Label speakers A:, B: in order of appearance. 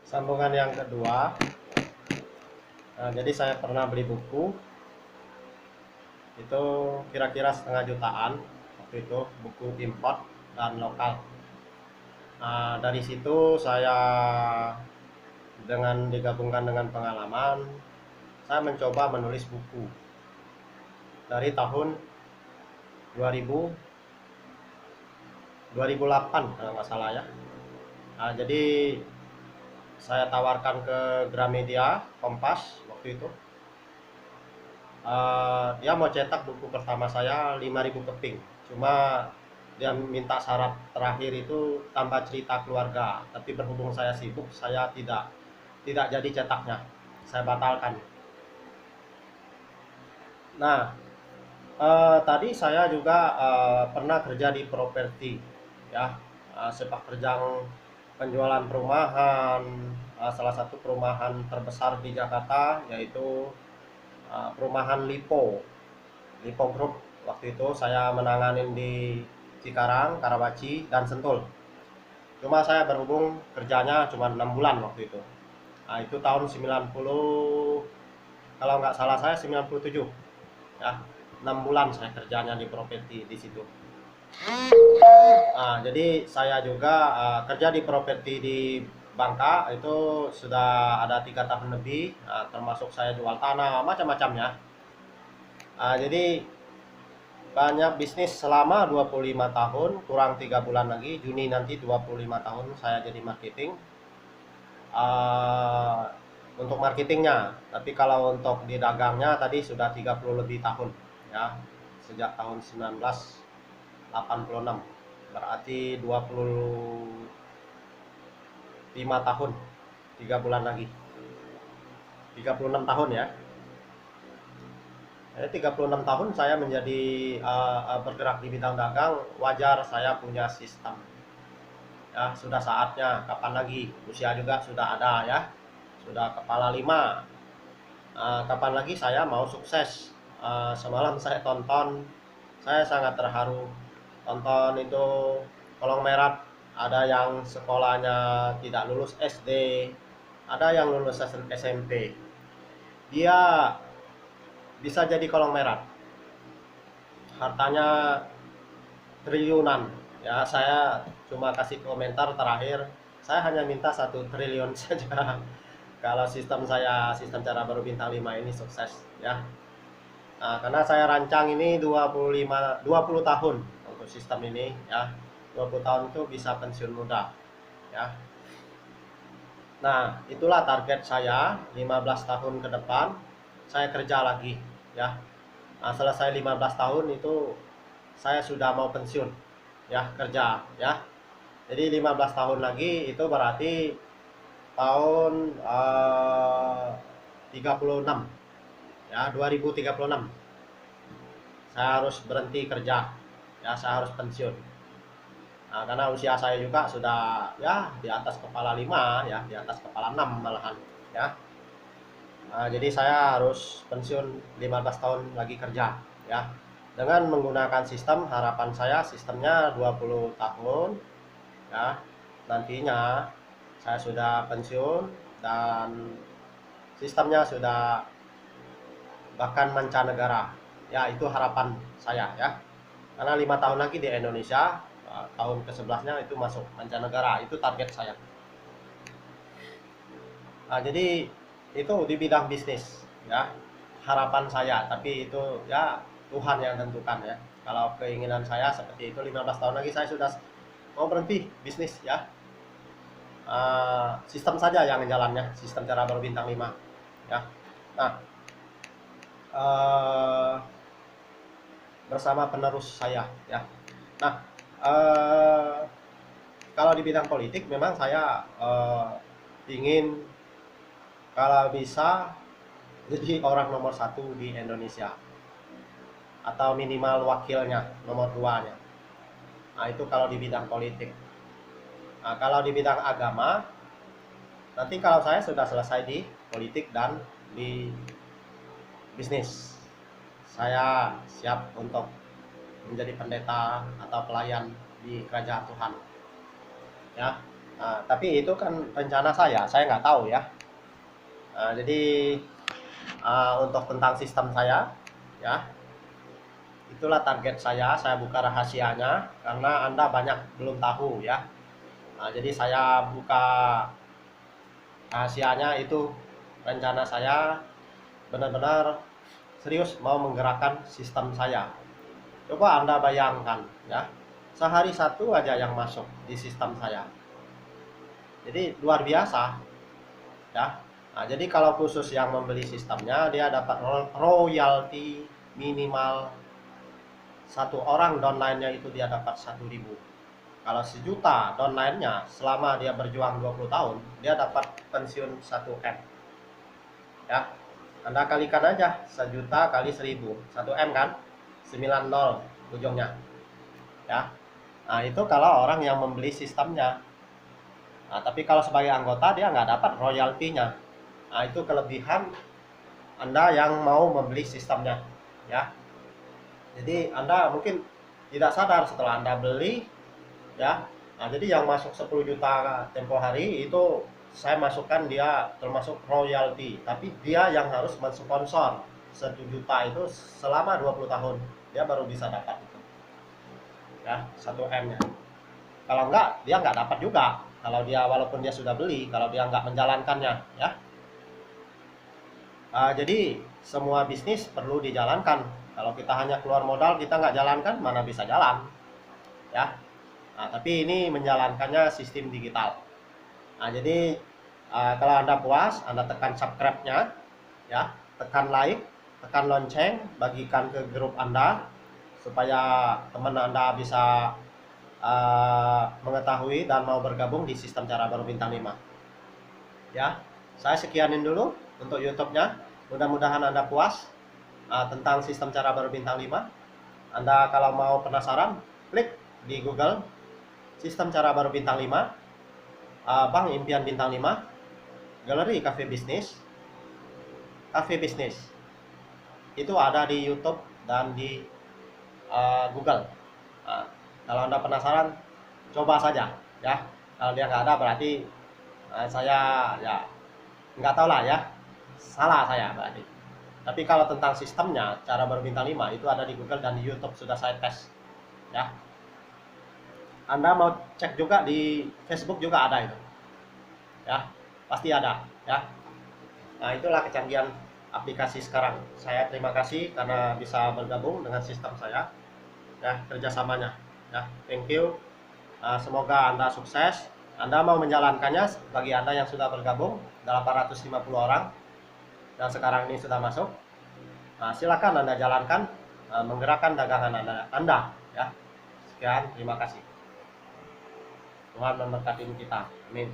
A: Sambungan yang kedua, jadi saya pernah beli buku itu kira-kira setengah jutaan waktu itu, buku import dan lokal. Dari situ saya dengan digabungkan dengan pengalaman, saya mencoba menulis buku dari tahun 2000 2008 kalau nggak salah ya. Jadi saya tawarkan ke Gramedia Kompas waktu itu. Dia mau cetak buku pertama saya 5.000 keping, cuma dia minta syarat terakhir itu tambah cerita keluarga, tapi berhubung saya sibuk, saya tidak jadi cetaknya, saya batalkan. Nah, tadi saya juga pernah kerja di properti ya, sepak terjang penjualan perumahan, salah satu perumahan terbesar di Jakarta yaitu perumahan Lipo Group. Waktu itu saya menanganin di Cikarang, Karawaci, dan Sentul. Cuma saya berhubung kerjanya cuma 6 bulan waktu itu. Itu tahun 90, kalau nggak salah saya 97 ya. 6 bulan saya kerjanya di properti di situ. Jadi saya juga kerja di properti di Bangka itu sudah ada 3 tahun lebih, termasuk saya jual tanah macam-macamnya. Jadi banyak bisnis selama 25 tahun, kurang 3 bulan lagi, Juni nanti 25 tahun saya jadi marketing. Uh, untuk marketingnya, tapi kalau untuk di dagangnya tadi sudah 30 lebih tahun ya, sejak tahun 1986, berarti 25 tahun, 3 bulan lagi 36 tahun ya. Jadi 36 tahun saya menjadi bergerak di bidang dagang, wajar saya punya sistem. Ya, sudah saatnya, kapan lagi? Usia juga sudah ada ya. Sudah kepala 5. Kapan lagi saya mau sukses? Semalam saya tonton, saya sangat terharu. Tonton itu kolong merah, ada yang sekolahnya tidak lulus SD, ada yang lulus SMP. Dia bisa jadi kolong merah, hartanya triliunan ya. Saya cuma kasih komentar terakhir, saya hanya minta 1 triliun saja kalau sistem cara baru bintang 5 ini sukses ya. Karena saya rancang ini 20 tahun untuk sistem ini ya. 20 tahun itu bisa pensiun muda ya. Nah, itulah target saya 15 tahun ke depan saya kerja lagi ya. Selesai 15 tahun itu saya sudah mau pensiun ya, kerja ya. Jadi 15 tahun lagi itu berarti tahun 36 ya, 2036 saya harus berhenti kerja ya, saya harus pensiun. Karena usia saya juga sudah ya di atas kepala 5 ya, di atas kepala 6 malahan ya. Jadi saya harus pensiun 15 tahun lagi kerja ya. Dengan menggunakan sistem, harapan saya sistemnya 20 tahun ya. Nantinya saya sudah pensiun dan sistemnya sudah bahkan mancanegara. Ya, itu harapan saya ya. Karena 5 tahun lagi di Indonesia, tahun ke-11-nya itu masuk mancanegara, itu target saya. Jadi itu di bidang bisnis ya, harapan saya, tapi itu ya Tuhan yang tentukan ya. Kalau keinginan saya seperti itu, 15 tahun lagi saya sudah mau berhenti bisnis ya. Sistem saja yang jalannya, sistem cara baru bintang 5 ya. Nah, uh, bersama penerus saya ya. Nah, uh, kalau di bidang politik memang saya ingin kalau bisa jadi orang nomor 1 di Indonesia, atau minimal wakilnya nomor 2-nya. Itu kalau di bidang politik. Kalau di bidang agama, nanti kalau saya sudah selesai di politik dan di bisnis, saya siap untuk menjadi pendeta atau pelayan di kerajaan Tuhan ya. Tapi itu kan rencana saya nggak tahu ya. Jadi untuk tentang sistem saya, ya itulah target saya buka rahasianya karena Anda banyak belum tahu ya. Jadi saya buka rahasianya itu rencana saya benar-benar serius mau menggerakkan sistem saya. Coba Anda bayangkan ya, sehari satu aja yang masuk di sistem saya. Jadi luar biasa ya. Jadi kalau khusus yang membeli sistemnya dia dapat royalti minimal satu orang downline-nya itu dia dapat 1.000. Kalau 1 juta downline-nya selama dia berjuang 20 tahun, dia dapat pensiun 1 M. Ya. Anda kalikan aja 1 juta kali 1.000, 1 M kan? 90 ujungnya. Ya. Nah, itu kalau orang yang membeli sistemnya. Tapi kalau sebagai anggota dia nggak dapat royaltinya. Itu kelebihan Anda yang mau membeli sistemnya. Ya. Jadi Anda mungkin tidak sadar setelah Anda beli ya. Jadi yang masuk 10 juta tempo hari itu saya masukkan dia termasuk royalti, tapi dia yang harus mensponsor 1 juta itu selama 20 tahun dia baru bisa dapat itu ya 1 M nya. Kalau enggak dia nggak dapat juga kalau dia walaupun dia sudah beli, kalau dia nggak menjalankannya ya. Jadi semua bisnis perlu dijalankan. Kalau kita hanya keluar modal kita nggak jalankan mana bisa jalan ya. Tapi ini menjalankannya sistem digital. Jadi kalau Anda puas, Anda tekan subscribe-nya, ya, tekan like, tekan lonceng, bagikan ke grup Anda supaya teman Anda bisa mengetahui dan mau bergabung di sistem cara baru bintang 5. Ya, saya sekianin dulu untuk YouTube-nya. Mudah-mudahan Anda puas tentang sistem cara baru bintang 5. Anda kalau mau penasaran, klik di Google sistem cara baru bintang 5, Bank Impian bintang 5, galeri cafe bisnis, itu ada di YouTube dan di Google. Kalau Anda penasaran, coba saja ya. Kalau dia nggak ada berarti saya ya nggak tahu lah ya, salah saya berarti. Tapi kalau tentang sistemnya cara baru bintang 5 itu ada di Google dan di YouTube, sudah saya tes ya. Anda mau cek juga di Facebook juga ada itu ya, pasti ada ya. Itulah kecanggihan aplikasi sekarang. Saya terima kasih karena bisa bergabung dengan sistem saya ya, kerjasamanya ya. Thank you. Semoga Anda sukses. Anda mau menjalankannya, bagi Anda yang sudah bergabung 850 orang dan sekarang ini sudah masuk, silakan Anda jalankan, menggerakkan dagangan Anda ya. Sekian, terima kasih. Tuhan memberkati kita. Amin.